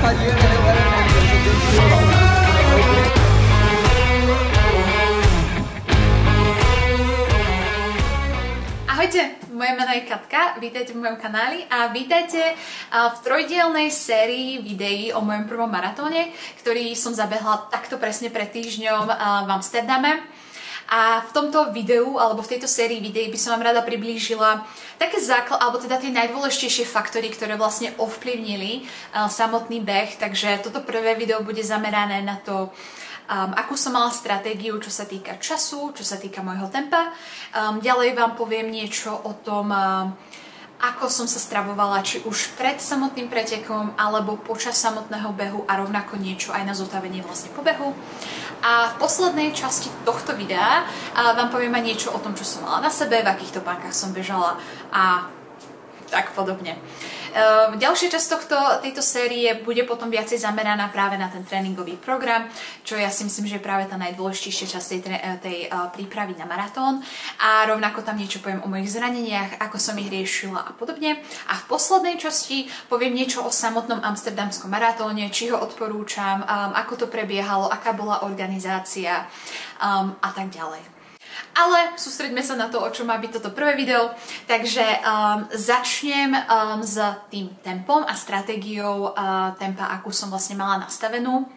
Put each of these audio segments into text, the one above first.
Ahojte, moje meno je Katka, vítajte v mojom kanáli a vítajte v trojdielnej sérii videí o mojom prvom maratóne, ktorý som zabehla takto presne pred týždňom v Amsterdame. A v tomto videu, alebo v tejto sérii videí by som vám rada priblížila také alebo teda tie najdôležitejšie faktory, ktoré vlastne ovplyvnili samotný beh. Takže toto prvé video bude zamerané na to, akú som mala stratégiu, čo sa týka času, čo sa týka môjho tempa. Ďalej vám poviem niečo o tom, ako som sa stravovala, či už pred samotným pretekom, alebo počas samotného behu a rovnako niečo aj na zotavenie vlastne po behu. A v poslednej časti tohto videa vám poviem aj niečo o tom, čo som mala na sebe, v akých topánkach som bežala a tak podobne. Ďalšia časť tejto série bude potom viacej zameraná práve na ten tréningový program, čo ja si myslím, že je práve tá najdôležitejšia časť tej prípravy na maratón. A rovnako tam niečo poviem o mojich zraneniach, ako som ich riešila a podobne. A v poslednej časti poviem niečo o samotnom amsterdamskom maratóne, či ho odporúčam, ako to prebiehalo, aká bola organizácia a tak ďalej. Ale sústreďme sa na to, o čom má byť toto prvé video. Takže začnem s tým tempom a stratégiou tempa, akú som vlastne mala nastavenú.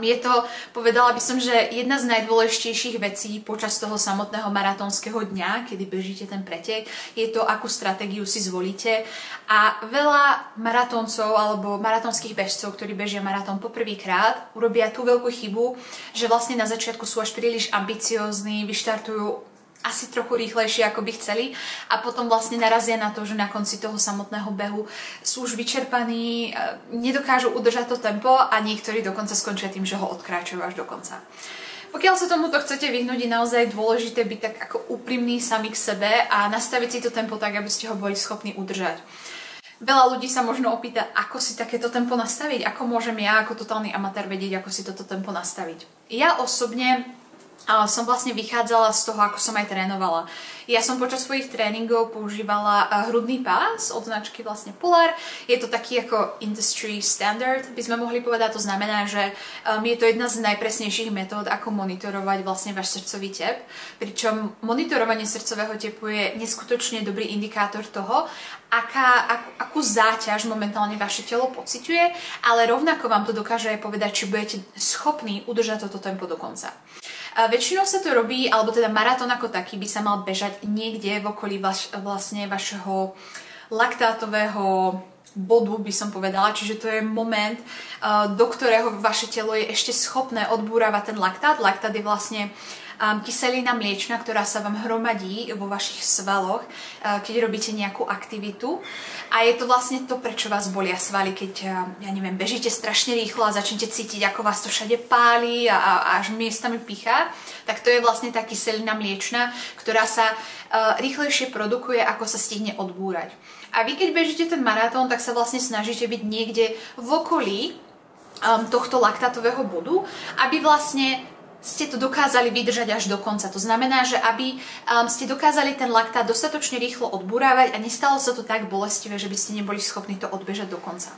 Je to, povedala by som, že jedna z najdôležitejších vecí počas toho samotného maratónskeho dňa, kedy bežíte ten pretek, je to, akú stratégiu si zvolíte. A veľa maratóncov alebo maratónskych bežcov, ktorí bežia maratón poprvýkrát, urobia tú veľkú chybu, že vlastne na začiatku sú až príliš ambiciózni, vyštartujú asi trochu rýchlejšie, ako by chceli a potom vlastne narazia na to, že na konci toho samotného behu sú už vyčerpaní, nedokážu udržať to tempo a niektorí dokonca skončia tým, že ho odkráčajú až do konca. Pokiaľ sa tomuto chcete vyhnúť, je naozaj dôležité byť tak ako úprimný sami k sebe a nastaviť si to tempo tak, aby ste ho boli schopní udržať. Veľa ľudí sa možno opýta, ako si takéto tempo nastaviť, ako môžem ja ako totálny amatér vedieť, ako si toto tempo nastaviť. Ja osobne som vlastne vychádzala z toho, ako som aj trénovala. Ja som počas svojich tréningov používala hrudný pás od značky vlastne Polar. Je to taký ako industry standard, by sme mohli povedať. To znamená, že je to jedna z najpresnejších metód, ako monitorovať vlastne váš srdcový tep. Pričom monitorovanie srdcového tepu je neskutočne dobrý indikátor toho, akú záťaž momentálne vaše telo pociťuje, ale rovnako vám to dokáže aj povedať, či budete schopní udržať toto tempo do konca. Väčšinou sa to robí, alebo teda maratón ako taký by sa mal bežať niekde v okolí vlastne vašeho laktátového bodu, by som povedala. Čiže to je moment, do ktorého vaše telo je ešte schopné odbúravať ten laktát. Laktát je vlastne kyselina mliečna, ktorá sa vám hromadí vo vašich svaloch, keď robíte nejakú aktivitu. A je to vlastne to, prečo vás bolia svaly, keď, ja neviem, bežíte strašne rýchlo a začnete cítiť, ako vás to všade páli a až miestami pichá. Tak to je vlastne tá kyselina mliečna, ktorá sa rýchlejšie produkuje, ako sa stihne odbúrať. A vy, keď bežíte ten maratón, tak sa vlastne snažíte byť niekde v okolí tohto laktátového bodu, aby vlastne ste to dokázali vydržať až do konca. To znamená, že aby ste dokázali ten laktát dostatočne rýchlo odburávať a nestalo sa to tak bolestivé, že by ste neboli schopní to odbežať do konca.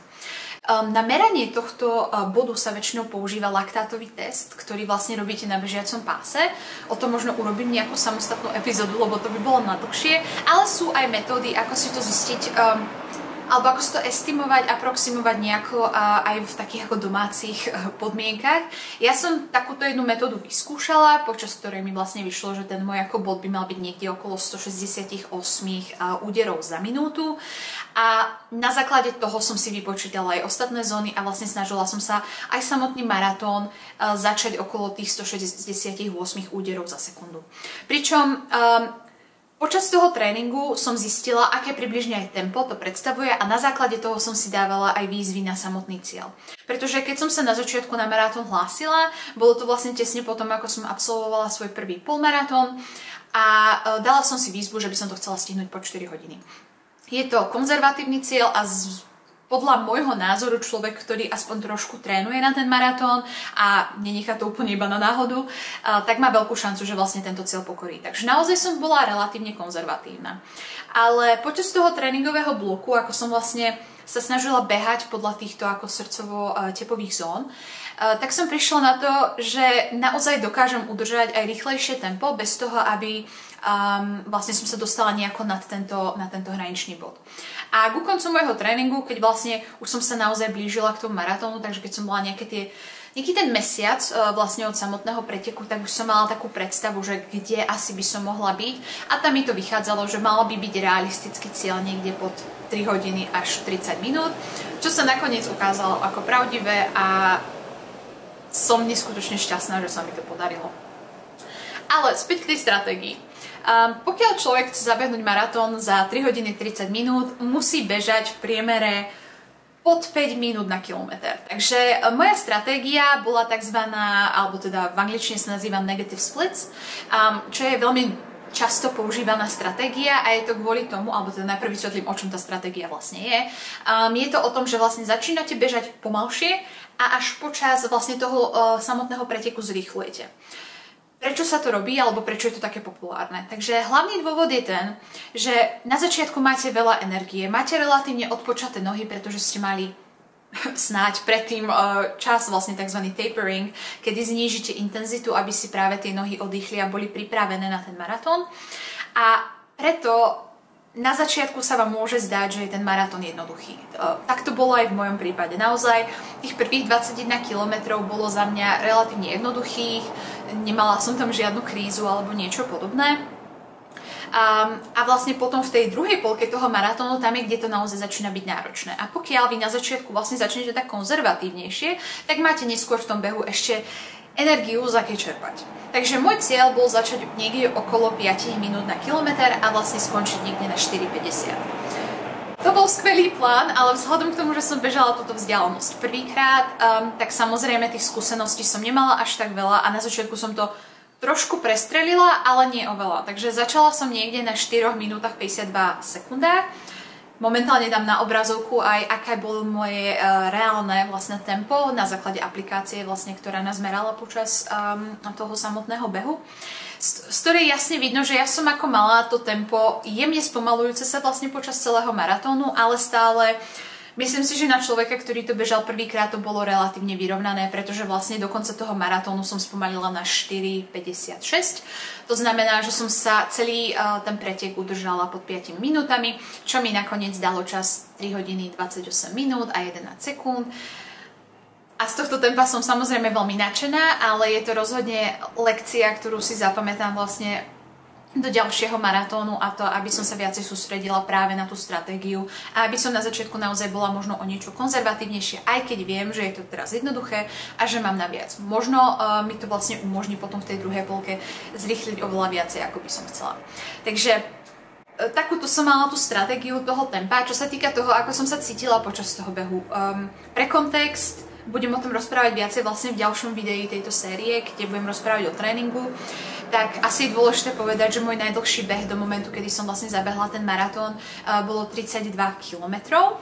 Na meranie tohto bodu sa väčšinou používa laktátový test, ktorý vlastne robíte na bežiacom páse. O tom možno urobím nejakú samostatnú epizódu, lebo to by bolo na dlhšie, ale sú aj metódy, ako si to zistiť, alebo ako si to estimovať, aproximovať nejako aj v takých ako domácich podmienkach. Ja som takúto jednu metódu vyskúšala, počas ktorej mi vlastne vyšlo, že ten môj ako bod by mal byť niekde okolo 168 úderov za minútu. A na základe toho som si vypočítala aj ostatné zóny a vlastne snažila som sa aj samotný maratón začať okolo tých 168 úderov za sekundu. Pričom počas toho tréningu som zistila, aké približne aj tempo to predstavuje a na základe toho som si dávala aj výzvy na samotný cieľ. Pretože keď som sa na začiatku na maratón hlásila, bolo to vlastne tesne potom, ako som absolvovala svoj prvý polmaratón a dala som si výzvu, že by som to chcela stihnúť po 4 hodiny. Je to konzervatívny cieľ a podľa môjho názoru človek, ktorý aspoň trošku trénuje na ten maratón a nenechá to úplne iba na náhodu, tak má veľkú šancu, že vlastne tento cieľ pokorí. Takže naozaj som bola relatívne konzervatívna. Ale počas toho tréningového bloku, ako som vlastne sa snažila behať podľa týchto ako srdcovo-tepových zón, tak som prišla na to, že naozaj dokážem udržať aj rýchlejšie tempo bez toho, aby vlastne som sa dostala nejako na tento hraničný bod. A ku koncu môjho tréningu, keď vlastne už som sa naozaj blížila k tomu maratónu, takže keď som bola nejaký ten mesiac vlastne od samotného preteku, tak už som mala takú predstavu, že kde asi by som mohla byť. A tam mi to vychádzalo, že malo by byť realistický cieľ niekde pod 3 hodiny až 30 minút, čo sa nakoniec ukázalo ako pravdivé a som neskutočne šťastná, že sa mi to podarilo. Ale späť k tej stratégii. Pokiaľ človek chce zabehnúť maratón za 3 hodiny 30 minút, musí bežať v priemere pod 5 minút na kilometr. Takže moja stratégia bola takzvaná, alebo teda v angličtine sa nazýva negative splits, čo je veľmi často používaná stratégia a je to kvôli tomu, alebo teda najprv vysvetlím, o čom tá stratégia vlastne je. Je to o tom, že vlastne začínate bežať pomalšie a až počas vlastne toho samotného preteku zrýchlujete. Prečo sa to robí, alebo prečo je to také populárne? Takže hlavný dôvod je ten, že na začiatku máte veľa energie, máte relatívne odpočaté nohy, pretože ste mali snáď predtým čas, vlastne tzv. Tapering, kedy znížite intenzitu, aby si práve tie nohy oddychli a boli pripravené na ten maratón. A preto na začiatku sa vám môže zdať, že je ten maratón jednoduchý. Tak to bolo aj v mojom prípade. Naozaj tých prvých 21 km bolo za mňa relatívne jednoduchých, nemala som tam žiadnu krízu alebo niečo podobné. A vlastne potom v tej druhej polke toho maratónu, tam je, kde to naozaj začína byť náročné. A pokiaľ vy na začiatku vlastne začnete tak konzervatívnejšie, tak máte neskôr v tom behu ešte energiu, z akej čerpať. Takže môj cieľ bol začať niekde okolo 5 minút na kilometr a vlastne skončiť niekde na 4,50. To bol skvelý plán, ale vzhľadom k tomu, že som bežala túto vzdialenosť prvýkrát, tak samozrejme tých skúseností som nemala až tak veľa a na začiatku som to trošku prestrelila, ale nie oveľa. Takže začala som niekde na 4 minútach 52 sekundách. Momentálne dám na obrazovku aj, aké bolo moje reálne vlastne tempo na základe aplikácie, vlastne, ktorá nás merala počas toho samotného behu. Z ktorej jasne vidno, že ja som ako mala to tempo jemne spomalujúce sa vlastne počas celého maratónu, ale stále myslím si, že na človeka, ktorý to bežal prvýkrát, to bolo relatívne vyrovnané, pretože vlastne do konca toho maratónu som spomalila na 4,56. To znamená, že som sa celý ten pretek udržala pod 5 minútami, čo mi nakoniec dalo čas 3 hodiny 28 minút a 11 sekúnd. A z tohto tempa som samozrejme veľmi nadšená, ale je to rozhodne lekcia, ktorú si zapamätám vlastne do ďalšieho maratónu a to, aby som sa viacej sústredila práve na tú stratégiu a aby som na začiatku naozaj bola možno o niečo konzervatívnejšia, aj keď viem, že je to teraz jednoduché a že mám naviac. Možno mi to vlastne umožní potom v tej druhej polke zrýchliť oveľa viacej, ako by som chcela. Takže takúto som mala tú stratégiu toho tempa. Čo sa týka toho, ako som sa cítila počas toho behu. Pre kontext budem o tom rozprávať viacej vlastne v ďalšom videi tejto série, kde budem rozprávať o tréningu. Tak asi je dôležité povedať, že môj najdlhší beh do momentu, kedy som vlastne zabehla ten maratón, bolo 32 kilometrov.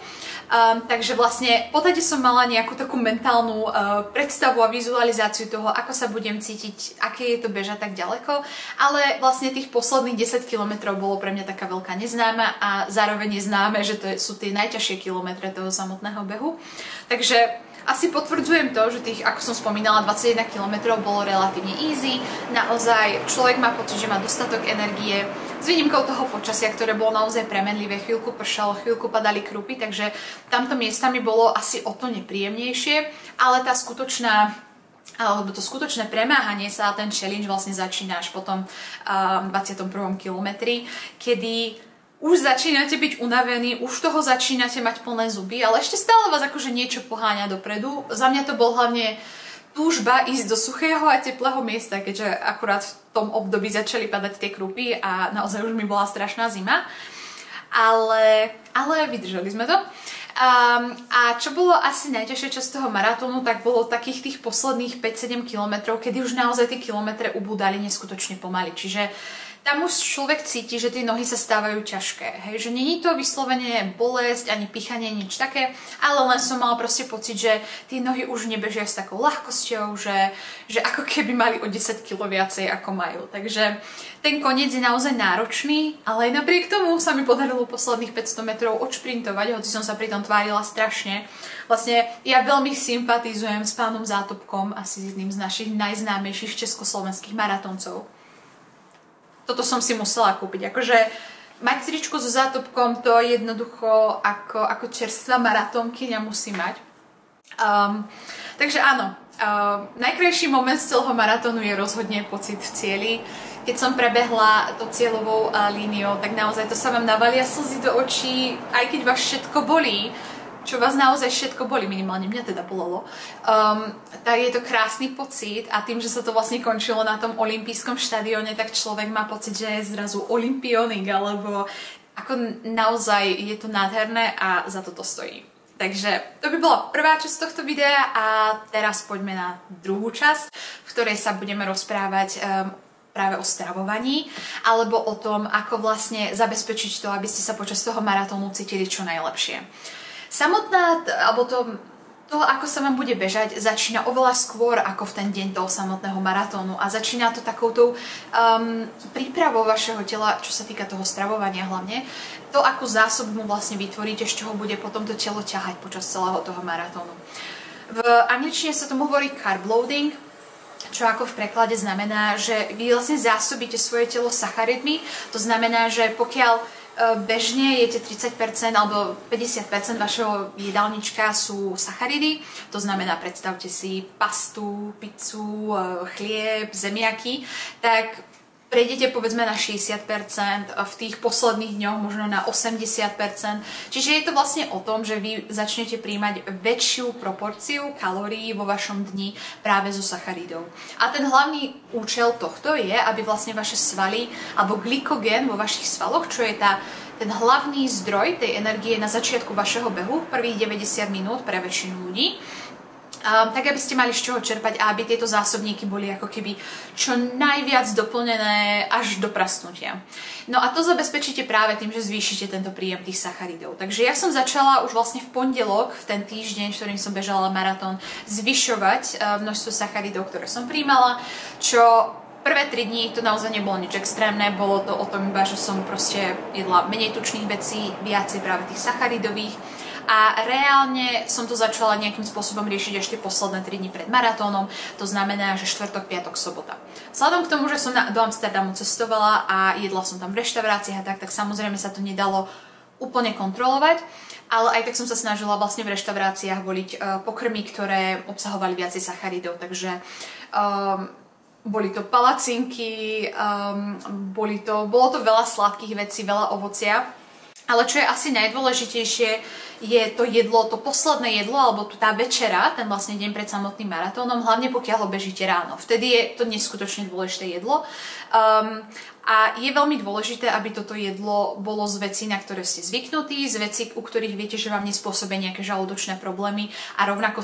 Takže vlastne v podstate som mala nejakú takú mentálnu predstavu a vizualizáciu toho, ako sa budem cítiť, aké je to bežať tak ďaleko, ale vlastne tých posledných 10 kilometrov bolo pre mňa taká veľká neznáma a zároveň je známe, že to sú tie najťažšie kilometre toho samotného behu. Takže asi potvrdzujem to, že tých, ako som spomínala, 21 km bolo relatívne easy. Naozaj človek má pocit, že má dostatok energie. S výnimkou toho počasia, ktoré bolo naozaj premenlivé, chvíľku pršalo, chvíľku padali krupy, takže tamto miestami bolo asi o to nepríjemnejšie, ale tá skutočná alebo to skutočné premáhanie sa a ten challenge vlastne začína až po tom 21. kilometri, kedy už začínate byť unavení, už toho začínate mať plné zuby, ale ešte stále vás akože niečo poháňa dopredu. Za mňa to bol hlavne túžba ísť do suchého a teplého miesta, keďže akurát v tom období začali padať tie krupy a naozaj už mi bola strašná zima. Ale vydržali sme to. A čo bolo asi najťažšie časť toho maratónu, tak bolo takých tých posledných 5-7 kilometrov, kedy už naozaj tie kilometre ubúdali neskutočne pomaly. Čiže tam už človek cíti, že tie nohy sa stávajú ťažké. Hej? Že není to vyslovene bolesť, ani pýchanie, nič také, ale len som mala proste pocit, že tie nohy už nebežia s takou ľahkosťou, že ako keby mali o 10 kg viacej ako majú. Takže ten koniec je naozaj náročný, ale aj napriek tomu sa mi podarilo posledných 500 metrov odšprintovať, hoci som sa pri tom tvárila strašne. Vlastne ja veľmi sympatizujem s pánom Zátopkom, asi jedným z našich najznámejších československých maratóncov. Toto som si musela kúpiť. Akože mať tričko so Zátopkom, to jednoducho ako čerstvá maratónkyňa musí mať. Takže áno, najkrajší moment z celého maratónu je rozhodne pocit v cieli. Keď som prebehla to cieľovou líniou, tak naozaj to sa vám navalia slzy do očí, aj keď vás všetko bolí, čo vás naozaj všetko boli, minimálne mňa teda bolelo, tak je to krásny pocit a tým, že sa to vlastne končilo na tom olympijskom štadióne, tak človek má pocit, že je zrazu olympionik, alebo ako naozaj je to nádherné a za toto stojí. Takže to by bola prvá časť tohto videa a teraz poďme na druhú časť, v ktorej sa budeme rozprávať práve o stravovaní, alebo o tom, ako vlastne zabezpečiť to, aby ste sa počas toho maratónu cítili čo najlepšie. Samotná, alebo to, ako sa vám bude bežať, začína oveľa skôr ako v ten deň toho samotného maratónu a začína to takouto prípravou vašeho tela, čo sa týka toho stravovania hlavne, to, akú zásobu mu vlastne vytvoríte, z čoho bude potom to telo ťahať počas celého toho maratónu. V angličtine sa tomu hovorí carb loading, čo ako v preklade znamená, že vy vlastne zásobíte svoje telo sacharidmi, to znamená, že pokiaľ bežne jete 30% alebo 50% vašeho jedálnička sú sacharidy, to znamená, predstavte si pastu, pizzu, chlieb, zemiaky, tak prejdete povedzme na 60%, v tých posledných dňoch možno na 80%. Čiže je to vlastne o tom, že vy začnete príjmať väčšiu proporciu kalórií vo vašom dni práve zo sacharidov. A ten hlavný účel tohto je, aby vlastne vaše svaly alebo glykogén vo vašich svaloch, čo je ten hlavný zdroj tej energie na začiatku vašeho behu, prvých 90 minút pre väčšinu ľudí, tak aby ste mali z čoho čerpať a aby tieto zásobníky boli ako keby čo najviac doplnené až do prasnutia. No a to zabezpečíte práve tým, že zvýšite tento príjem tých sacharidov. Takže ja som začala už vlastne v pondelok, v ten týždeň, v ktorým som bežala maratón, zvyšovať množstvo sacharidov, ktoré som príjmala, čo prvé 3 dní to naozaj nebolo nič extrémne, bolo to o tom iba, že som proste jedla menej tučných vecí, viacej práve tých sacharidových. A reálne som to začala nejakým spôsobom riešiť ešte posledné 3 dni pred maratónom, to znamená, že štvrtok, piatok, sobota. Vzhľadom k tomu, že som do Amsterdamu cestovala a jedla som tam v reštauráciách a tak samozrejme sa to nedalo úplne kontrolovať, ale aj tak som sa snažila vlastne v reštauráciách voliť pokrmy, ktoré obsahovali viacej sacharidov, takže boli to palacinky, bolo to veľa sladkých vecí, veľa ovocia. Ale čo je asi najdôležitejšie, je to jedlo, to posledné jedlo, alebo tá večera, ten vlastne deň pred samotným maratónom, hlavne pokiaľ ho bežíte ráno. Vtedy je to neskutočne dôležité jedlo. A je veľmi dôležité, aby toto jedlo bolo z vecí, na ktoré ste zvyknutí, z vecí, u ktorých viete, že vám nespôsobia nejaké žalúdočné problémy a rovnako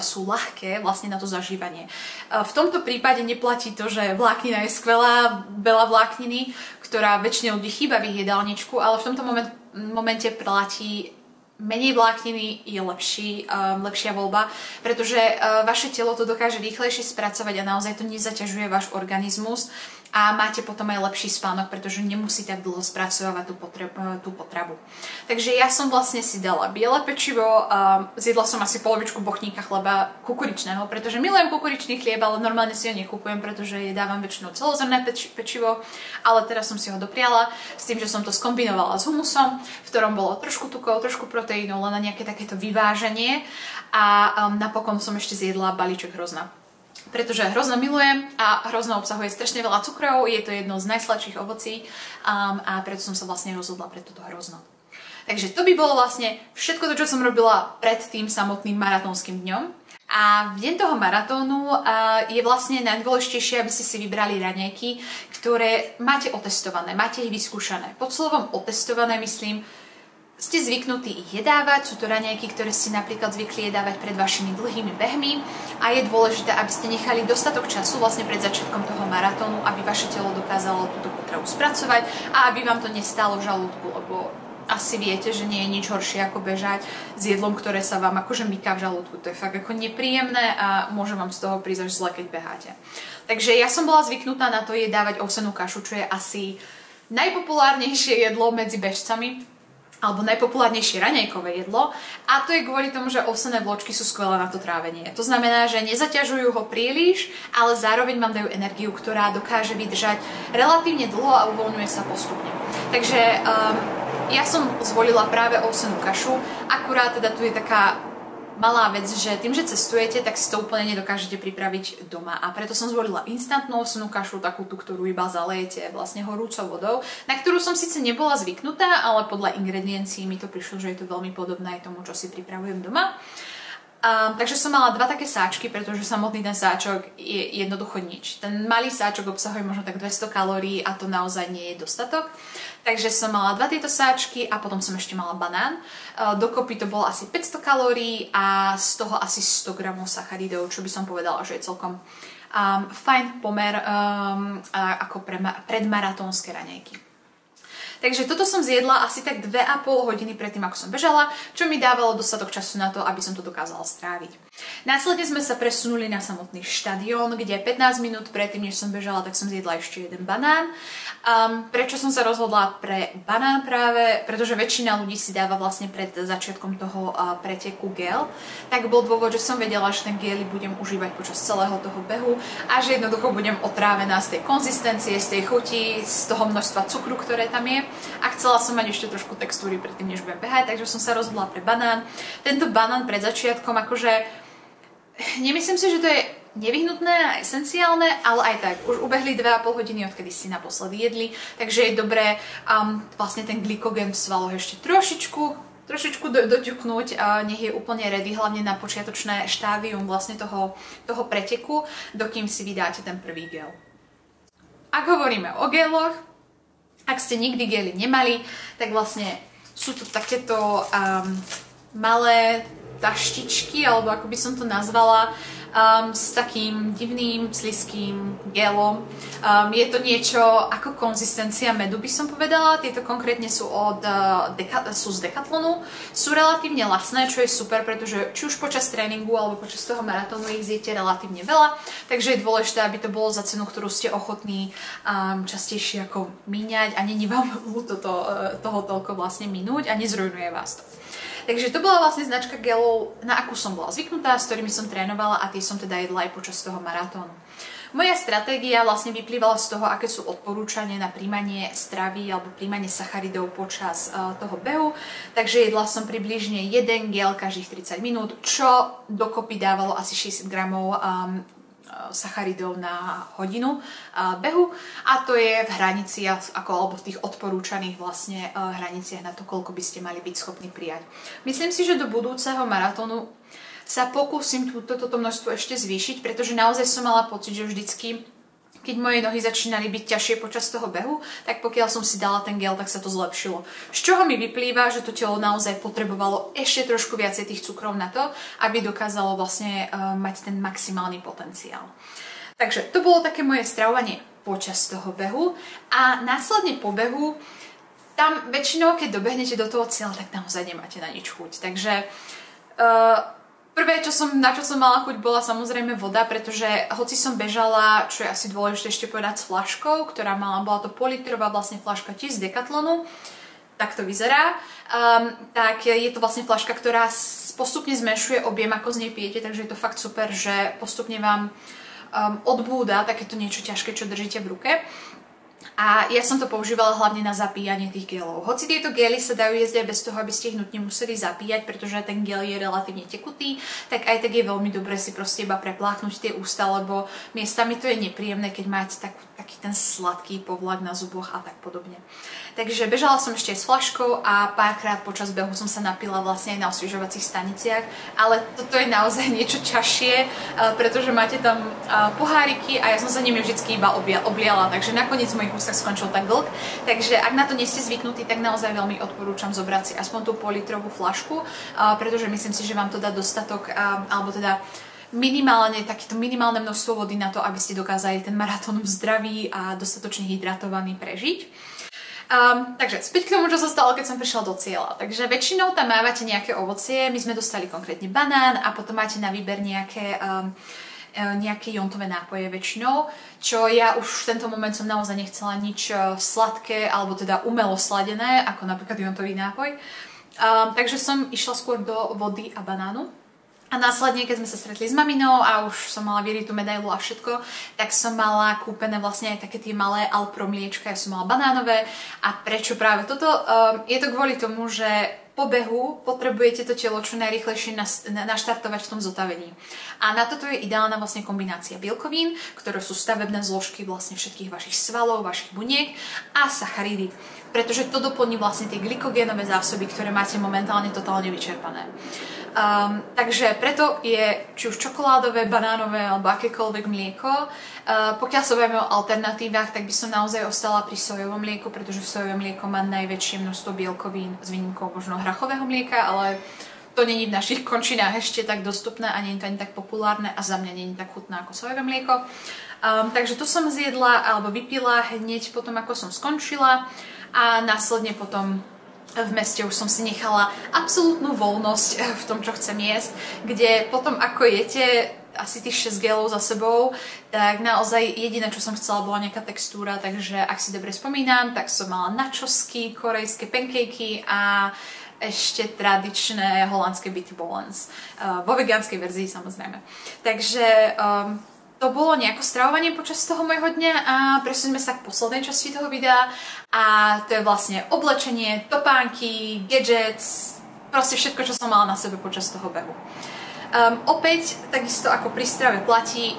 sú ľahké vlastne na to zažívanie. V tomto prípade neplatí to, že vláknina je skvelá, veľa vlákniny, ktorá väčšine ľudí chýba v ich jedálničku, ale v tomto momente platí menej vlákniny je lepšia voľba, pretože vaše telo to dokáže rýchlejšie spracovať a naozaj to nezaťažuje váš organizmus a máte potom aj lepší spánok, pretože nemusí tak dlho spracovávať tú potravu. Takže ja som vlastne si dala biele pečivo, zjedla som asi polovičku bochníka chleba kukuričného, pretože milujem kukuričný chlieb, ale normálne si ho nekúpujem, pretože jedávam väčšinou celozrnné pečivo, ale teraz som si ho dopriala s tým, že som to skombinovala s humusom, v ktorom bolo trošku tukov, trošku proteínov, len na nejaké takéto vyváženie a napokon som ešte zjedla balíček hrozna. Pretože hrozno milujem a hrozno obsahuje strašne veľa cukrov, je to jedno z najsladších ovocí a preto som sa vlastne rozhodla pre toto hrozno. Takže to by bolo vlastne všetko to, čo som robila pred tým samotným maratónskym dňom. A v deň toho maratónu je vlastne najdôležitejšie, aby ste si vybrali raňajky, ktoré máte otestované, máte ich vyskúšané. Pod slovom otestované myslím ste zvyknutí ich jedávať, sú to raňajky, ktoré ste napríklad zvykli jedávať pred vašimi dlhými behmi a je dôležité, aby ste nechali dostatok času vlastne pred začiatkom toho maratónu, aby vaše telo dokázalo túto potravu spracovať a aby vám to nestálo v žalúdku, lebo asi viete, že nie je nič horšie ako bežať s jedlom, ktoré sa vám akože myká v žalúdku. To je fakt ako nepríjemné a môže vám z toho prísť až zle, keď beháte. Takže ja som bola zvyknutá na to jedávať ovsenú kašu, čo je asi najpopulárnejšie jedlo medzi bežcami, alebo najpopulárnejšie raňajkové jedlo, a to je kvôli tomu, že ovsené vločky sú skvelé na to trávenie. To znamená, že nezaťažujú ho príliš, ale zároveň vám dajú energiu, ktorá dokáže vydržať relatívne dlho a uvoľňuje sa postupne. Takže ja som zvolila práve ovsenú kašu, akurát teda tu je taká malá vec, že tým, že cestujete, tak si to úplne nedokážete pripraviť doma. A preto som zvolila instantnú ovsenú kašu, takú tú, ktorú iba zalejete vlastne horúcou vodou, na ktorú som síce nebola zvyknutá, ale podľa ingrediencií mi to prišlo, že je to veľmi podobné aj tomu, čo si pripravujem doma. Takže som mala dva také sáčky, pretože samotný ten sáčok je jednoducho nič. Ten malý sáčok obsahuje možno tak 200 kalórií a to naozaj nie je dostatok. Takže som mala dva tieto sáčky a potom som ešte mala banán. Dokopy to bolo asi 500 kalórií a z toho asi 100 gramov sacharidov, čo by som povedala, že je celkom fajn pomer ako pre predmaratónske raňajky. Takže toto som zjedla asi tak 2,5 hodiny predtým, ako som bežala, čo mi dávalo dostatok času na to, aby som to dokázala stráviť. Následne sme sa presunuli na samotný štadión, kde 15 minút predtým, než som bežala, tak som zjedla ešte jeden banán. Prečo som sa rozhodla pre banán práve? Pretože väčšina ľudí si dáva vlastne pred začiatkom toho preteku gel. Tak bol dôvod, že som vedela, že ten gel budem užívať počas celého toho behu a že jednoducho budem otrávená z tej konzistencie, z tej chuti, z toho množstva cukru, ktoré tam je. A chcela som mať ešte trošku textúry predtým, než budem behať, takže som sa rozhodla pre banán. Tento banán pred začiatkom, akože nemyslím si, že to je nevyhnutné a esenciálne, ale aj tak. Už ubehli 2,5 hodiny, odkedy si naposledy jedli, takže je dobré vlastne ten glykogén v svaloch ešte trošičku doťuknúť, nech je úplne ready, hlavne na počiatočné štádium vlastne toho preteku, dokým si vydáte ten prvý gel. Ak hovoríme o geloch, ak ste nikdy gely nemali, tak vlastne sú to takéto malé taštičky, alebo ako by som to nazvala, s takým divným, slizkým gelom. Je to niečo ako konzistencia medu, by som povedala. Tieto konkrétne sú z Decathlonu. Sú relatívne lacné, čo je super, pretože či už počas tréningu alebo počas toho maratónu ich zjete relatívne veľa. Takže je dôležité, aby to bolo za cenu, ktorú ste ochotní častejšie ako míňať a není vám toho toľko vlastne minúť a nezrujnuje vás to. Takže to bola vlastne značka gelov, na akú som bola zvyknutá, s ktorými som trénovala a tie som teda jedla aj počas toho maratónu. Moja stratégia vlastne vyplývala z toho, aké sú odporúčania na príjmanie stravy alebo príjmanie sacharidov počas toho behu. Takže jedla som približne 1 gel každých 30 minút, čo dokopy dávalo asi 60 gramov sacharidov na hodinu behu a to je v hraniciach alebo v tých odporúčaných vlastne hraniciach na to, koľko by ste mali byť schopní prijať. Myslím si, že do budúceho maratónu sa pokúsim toto množstvo ešte zvýšiť, pretože naozaj som mala pocit, že vždycky, keď moje nohy začínali byť ťažšie počas toho behu, tak pokiaľ som si dala ten gel, tak sa to zlepšilo. Z čoho mi vyplýva, že to telo naozaj potrebovalo ešte trošku viacej tých cukrov na to, aby dokázalo vlastne mať ten maximálny potenciál. Takže to bolo také moje stravovanie počas toho behu a následne po behu, tam väčšinou, keď dobehnete do toho cieľa, tak naozaj nemáte na nič chuť. Takže prvé, na čo som mala chuť, bola samozrejme voda, pretože hoci som bežala, čo je asi dôležité ešte povedať, s fľaškou, ktorá bola to politrová vlastne fľaška tiež z Decathlonu, tak to vyzerá, tak je to vlastne fľaška, ktorá postupne zmenšuje objem, ako z nej pijete, takže je to fakt super, že postupne vám odbúda takéto niečo ťažké, čo držíte v ruke. A ja som to používala hlavne na zapíjanie tých gelov. Hoci tieto gely sa dajú jesť aj bez toho, aby ste ich nutne museli zapíjať, pretože ten gel je relatívne tekutý, tak aj tak je veľmi dobré si proste iba prepláchnuť tie ústa, lebo miestami to je nepríjemné, keď máte taký taký ten sladký povlak na zuboch a tak podobne. Takže bežala som ešte aj s fľaškou a párkrát počas behu som sa napila vlastne aj na osviežovacích staniciach, ale toto je naozaj niečo ťažšie, pretože máte tam poháriky a ja som sa nimi vždycky iba obliala, takže nakoniec v mojich ústach skončil tak dlh. Takže ak na to nie ste zvyknutí, tak naozaj veľmi odporúčam zobrať si aspoň tú politrovú fľašku, pretože myslím si, že vám to dá dostatok, alebo teda minimálne takéto minimálne množstvo vody na to, aby ste dokázali ten maratón v zdraví a dostatočne hydratovaný prežiť. Takže späť k tomu, čo sa stalo, keď som prišla do cieľa. Takže väčšinou tam mávate nejaké ovocie, my sme dostali konkrétne banán a potom máte na výber nejaké jontové nápoje väčšinou, čo ja už v tento moment som naozaj nechcela nič sladké alebo teda umelo sladené, ako napríklad jontový nápoj. Takže som išla skôr do vody a banánu. A následne, keď sme sa stretli s maminou a už som mala vyritú medailu a všetko, tak som mala kúpené vlastne aj také tie malé Alpro mliečka, ja som mala banánové. A prečo práve toto? Je to kvôli tomu, že po behu potrebujete to telo čo najrýchlejšie naštartovať v tom zotavení. A na toto je ideálna vlastne kombinácia bielkovín, ktoré sú stavebné zložky vlastne všetkých vašich svalov, vašich buniek a sacharídy. Pretože to doplní vlastne tie glykogénové zásoby, ktoré máte momentálne totálne vyčerpané. Takže preto je či už čokoládové, banánové alebo akékoľvek mlieko. Pokiaľ sa bavíme o alternatívach, tak by som naozaj ostala pri sojovom mlieku, pretože sojové mlieko má najväčšie množstvo bielkovín s výnimkou možno hrachového mlieka, ale to není v našich končinách ešte tak dostupné a nie je to ani tak populárne a za mňa nie je tak chutné ako sojové mlieko. Takže to som zjedla alebo vypila hneď potom, ako som skončila a následne potom v meste už som si nechala absolútnu voľnosť v tom, čo chcem jesť, kde potom ako jete asi tých 6 gelov za sebou, tak naozaj jediné, čo som chcela, bola nejaká textúra, takže ak si dobre spomínam, tak som mala nachosky, korejské pancakey a ešte tradičné holandské bitty bolens. Vo vegánskej verzii samozrejme. Takže to bolo nejako stravovanie počas toho môjho dňa a presuneme sa k poslednej časti toho videa a to je vlastne oblečenie, topánky, gadgets, proste všetko, čo som mala na sebe počas toho behu. Opäť, takisto ako pri strave platí,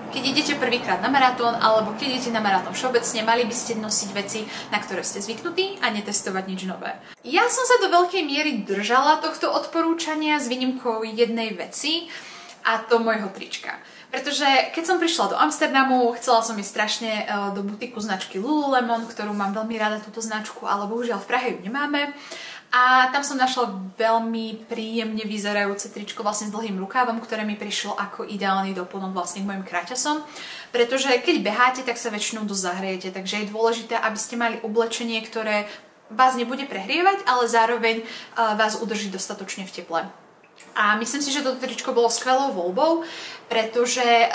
keď idete prvýkrát na maratón alebo keď idete na maratón všeobecne, mali by ste nosiť veci, na ktoré ste zvyknutí a netestovať nič nové. Ja som sa do veľkej miery držala tohto odporúčania s výnimkou jednej veci a to môjho trička. Pretože keď som prišla do Amsterdamu, chcela som ísť strašne do butiku značky Lululemon, ktorú mám veľmi rada túto značku, ale bohužiaľ v Prahe ju nemáme. A tam som našla veľmi príjemne vyzerajúce tričko vlastne s dlhým rukávom, ktoré mi prišlo ako ideálny doplnok vlastne k mojim kráťasom. Pretože keď beháte, tak sa väčšinou dosť zahrejete, takže je dôležité, aby ste mali oblečenie, ktoré vás nebude prehrievať, ale zároveň vás udrží dostatočne v teple. A myslím si, že toto tričko bolo skvelou voľbou, pretože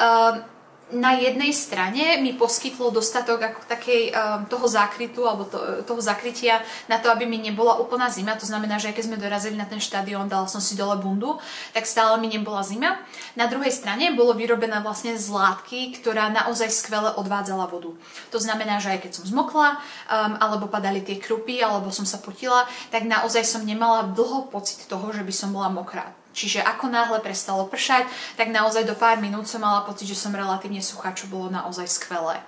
na jednej strane mi poskytlo dostatok ako takej toho zákrytu alebo toho zakrytia na to, aby mi nebola úplná zima. To znamená, že keď sme dorazili na ten štadión, dala som si dole bundu, tak stále mi nebola zima. Na druhej strane bolo vyrobené vlastne z látky, ktorá naozaj skvele odvádzala vodu. To znamená, že aj keď som zmokla, alebo padali tie krupy, alebo som sa potila, tak naozaj som nemala dlho pocit toho, že by som bola mokrá. Čiže ako náhle prestalo pršať, tak naozaj do pár minút som mala pocit, že som relatívne suchá, čo bolo naozaj skvelé.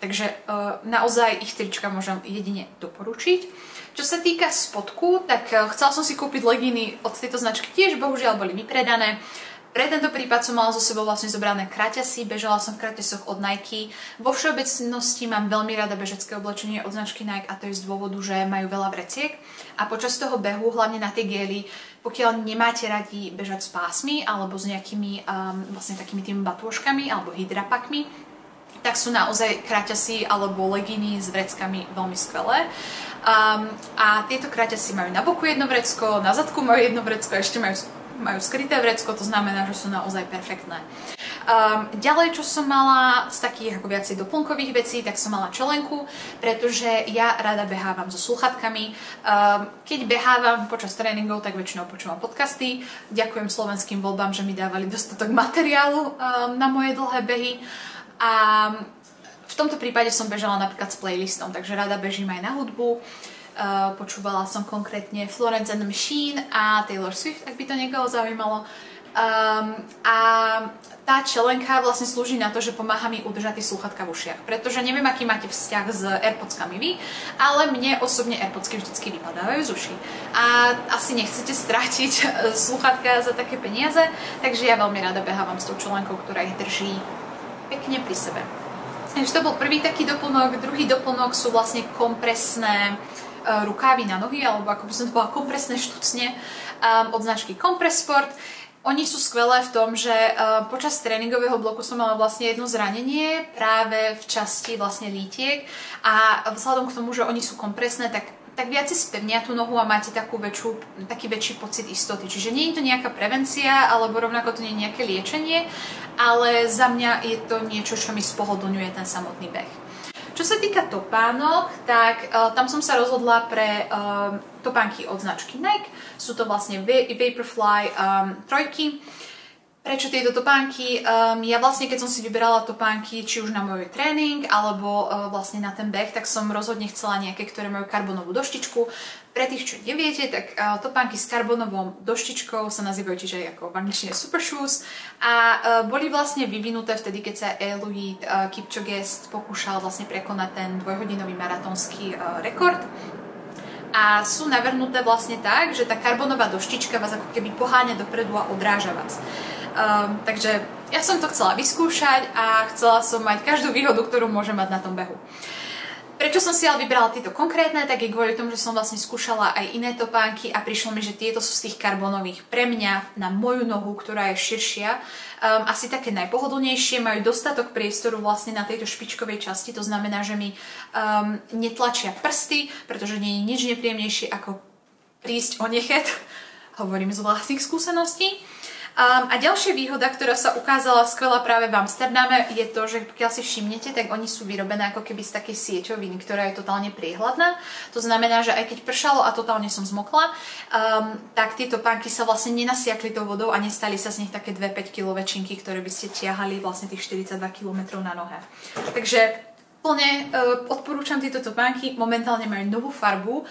Takže naozaj ich trička môžem jedine doporučiť. Čo sa týka spodku, tak chcela som si kúpiť legíny od tejto značky, tiež bohužiaľ boli vypredané. Pre tento prípad som mala so sebou vlastne zobrané kraťasy, bežala som v kraťasoch od Nike. Vo všeobecnosti mám veľmi rada bežecké oblečenie od značky Nike a to je z dôvodu, že majú veľa vreciek a počas toho behu, hlavne na tie gély, pokiaľ nemáte radi bežať s pásmi alebo s nejakými vlastne takými tými batôžkami alebo hydrapakmi, tak sú naozaj kraťasy alebo legíny s vreckami veľmi skvelé. A tieto kraťasy majú na boku jedno vrecko, na zadku majú jedno vrecko, ešte majú skryté vrecko, to znamená, že sú naozaj perfektné. Ďalej, čo som mala z takých ako viacej doplnkových vecí, tak som mala čelenku, pretože ja rada behávam so slúchadkami. Keď behávam počas tréningov, tak väčšinou počúvam podcasty. Ďakujem slovenským voľbám, že mi dávali dostatok materiálu na moje dlhé behy. A v tomto prípade som bežala napríklad s playlistom, takže rada bežím aj na hudbu. Počúvala som konkrétne Florence and the Machine a Taylor Swift, ak by to niekoho zaujímalo. A tá čelenka vlastne slúži na to, že pomáha mi udržať tie slúchatka v ušiach. Pretože neviem, aký máte vzťah s AirPodskami vy, ale mne osobne AirPodsky vždycky vypadávajú z uší. A asi nechcete strátiť slúchatka za také peniaze, takže ja veľmi rada behávam s tou čelenkou, ktorá ich drží pekne pri sebe. Takže to bol prvý taký doplnok. Druhý doplnok sú vlastne kompresné rukávy na nohy, alebo ako by som to bola, kompresné štucne od značky Compressport. Oni sú skvelé v tom, že počas tréningového bloku som mala vlastne jedno zranenie práve v časti vlastne lítiek a vzhľadom k tomu, že oni sú kompresné, tak viac si spevnia tú nohu a máte taký väčší pocit istoty. Čiže nie je to nejaká prevencia, alebo rovnako to nie je nejaké liečenie, ale za mňa je to niečo, čo mi spohodlňuje ten samotný beh. Čo sa týka topánok, tak tam som sa rozhodla pre topánky od značky Nike. Sú to vlastne Vaporfly trojky. Prečo tieto topánky? Ja vlastne, keď som si vyberala topánky, či už na môj tréning, alebo vlastne na ten beh, tak som rozhodne chcela nejaké, ktoré majú karbonovú doštičku. Pre tých, čo neviete, tak topánky s karbonovou doštičkou sa nazývajú čiže ako v angličtine super shoes a boli vlastne vyvinuté vtedy, keď sa Eliud Kipchoge pokúšal vlastne prekonať ten dvojhodinový maratónsky rekord. A sú navrhnuté vlastne tak, že tá karbonová doštička vás ako keby poháňa dopredu a odráža vás. Takže ja som to chcela vyskúšať a chcela som mať každú výhodu, ktorú môžem mať na tom behu. Prečo som si ale vybrala tieto konkrétne, tak je kvôli tomu, že som vlastne skúšala aj iné topánky a prišlo mi, že tieto sú z tých karbonových pre mňa, na moju nohu, ktorá je širšia, asi také najpohodlnejšie, majú dostatok priestoru vlastne na tejto špičkovej časti, to znamená, že mi netlačia prsty, pretože nie je nič nepríjemnejšie ako prísť o nechet, hovorím z vlastných skúseností. A ďalšia výhoda, ktorá sa ukázala skvelá práve v Amsterdame, je to, že pokiaľ si všimnete, tak oni sú vyrobené ako keby z takej sieťoviny, ktorá je totálne priehľadná. To znamená, že aj keď pršalo a totálne som zmokla, tak tieto pánky sa vlastne nenasiakli tou vodou a nestali sa z nich také 2 5-kilové činky, ktoré by ste ťahali vlastne tých 42 km na nohe. Takže plne odporúčam tieto topánky, momentálne majú novú farbu,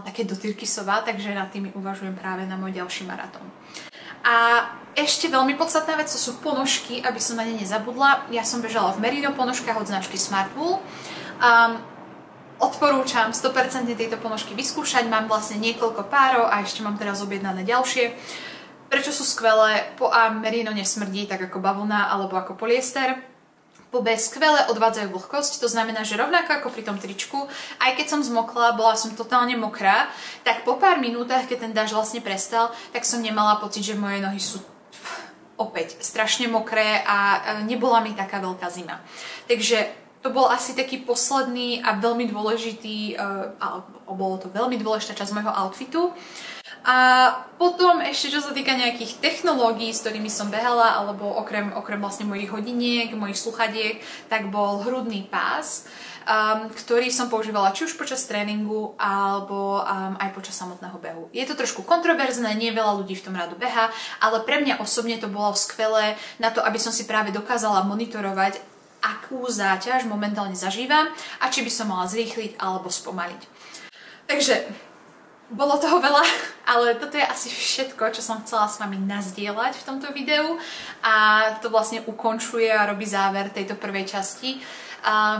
také dotyrkysová, takže nad tými uvažujem práve na môj ďalší maratón. A ešte veľmi podstatná vec, to sú ponožky, aby som na ne nezabudla. Ja som bežala v merino ponožkách od značky Smartwool. Odporúčam 100% tieto ponožky vyskúšať, mám vlastne niekoľko párov a ešte mám teraz objednané ďalšie. Prečo sú skvelé? Po A merino nesmrdí tak ako bavlna alebo ako polyester. Po B skvele odvádzajú vlhkosť, to znamená, že rovnako ako pri tom tričku, aj keď som zmokla, bola som totálne mokrá, tak po pár minútach, keď ten dážď vlastne prestal, tak som nemala pocit, že moje nohy sú opäť strašne mokré a nebola mi taká veľká zima. Takže to bol asi taký posledný a veľmi dôležitý, bolo to veľmi dôležitá časť môjho outfitu. A potom ešte čo sa týka nejakých technológií, s ktorými som behala, alebo okrem vlastne mojich hodiniek, mojich sluchadiek, tak bol hrudný pás, ktorý som používala či už počas tréningu, alebo aj počas samotného behu. Je to trošku kontroverzné, nie veľa ľudí v tom rádu beha, ale pre mňa osobne to bolo skvelé na to, aby som si práve dokázala monitorovať, akú záťaž momentálne zažívam a či by som mala zrýchliť alebo spomaliť. Takže bolo toho veľa, ale toto je asi všetko, čo som chcela s vami nazdieľať v tomto videu a to vlastne ukončuje a robí záver tejto prvej časti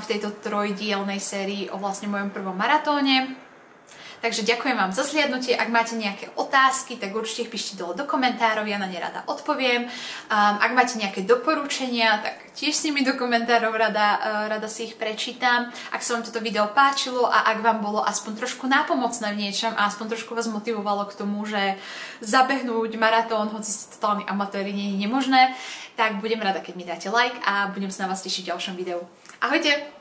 v tejto trojdielnej sérii o vlastne mojom prvom maratóne. Takže ďakujem vám za zhliadnutie. Ak máte nejaké otázky, tak určite ich píšte dole do komentárov, ja na ne rada odpoviem. Ak máte nejaké doporučenia, tak tiež s nimi do komentárov rada si ich prečítam. Ak sa vám toto video páčilo a ak vám bolo aspoň trošku nápomocné v niečom a aspoň trošku vás motivovalo k tomu, že zabehnúť maratón, hoci ste totálni amatéri, nie je nemožné, tak budem rada, keď mi dáte like a budem sa na vás tešiť v ďalšom videu. Ahojte!